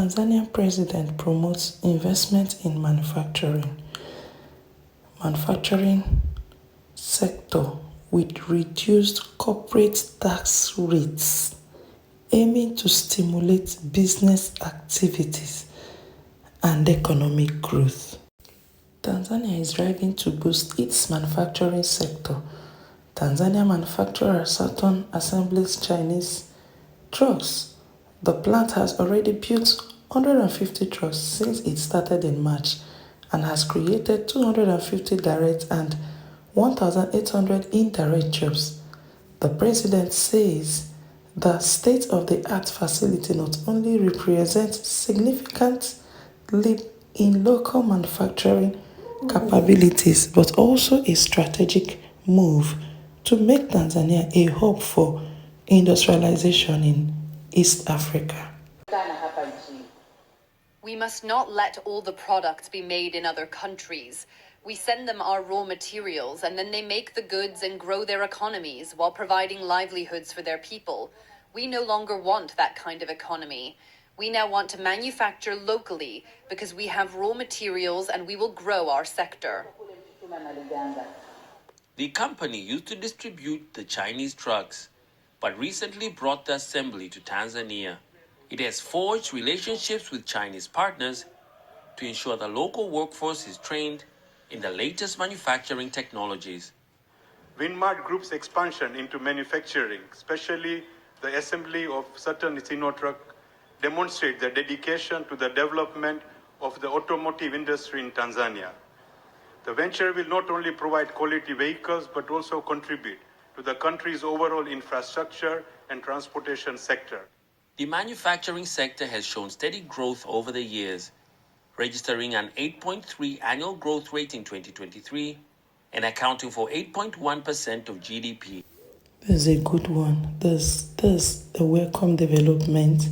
Tanzanian President promotes investment in manufacturing sector with reduced corporate tax rates, aiming to stimulate business activities and economic growth. Tanzania is driving to boost its manufacturing sector. Tanzania manufacturer Saturn assembles Chinese trucks. The plant has already built 150 trucks since it started in March and has created 250 direct and 1,800 indirect jobs. The president says the state-of-the-art facility not only represents significant leap in local manufacturing capabilities but also a strategic move to make Tanzania a hub for industrialization in East Africa. We must not let all the products be made in other countries. We send them our raw materials and then they make the goods and grow their economies while providing livelihoods for their people. We no longer want that kind of economy. We now want to manufacture locally because we have raw materials and we will grow our sector. The company used to distribute the Chinese trucks, but recently brought the assembly to Tanzania. It has forged relationships with Chinese partners to ensure the local workforce is trained in the latest manufacturing technologies. Winmart Group's expansion into manufacturing, especially the assembly of certain Sino trucks, demonstrate their dedication to the development of the automotive industry in Tanzania. The venture will not only provide quality vehicles but also contribute to the country's overall infrastructure and transportation sector. The manufacturing sector has shown steady growth over the years, registering an 8.3 annual growth rate in 2023 and accounting for 8.1% of GDP. This is a good one. This a welcome development.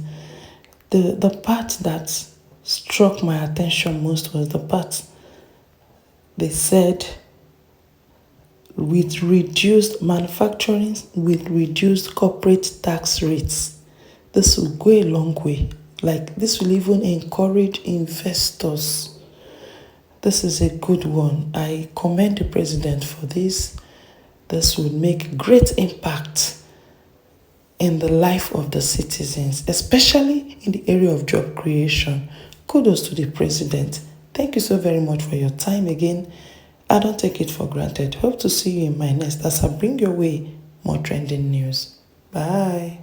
The part that struck my attention most was the part they said with reduced manufacturing, with reduced corporate tax rates. This will go a long way. Like, this will even encourage investors. This is a good one. I commend the president for this. This will make great impact in the life of the citizens, especially in the area of job creation. Kudos to the president. Thank you so very much for your time again. I don't take it for granted. Hope to see you in my next as I bring your way more trending news. Bye.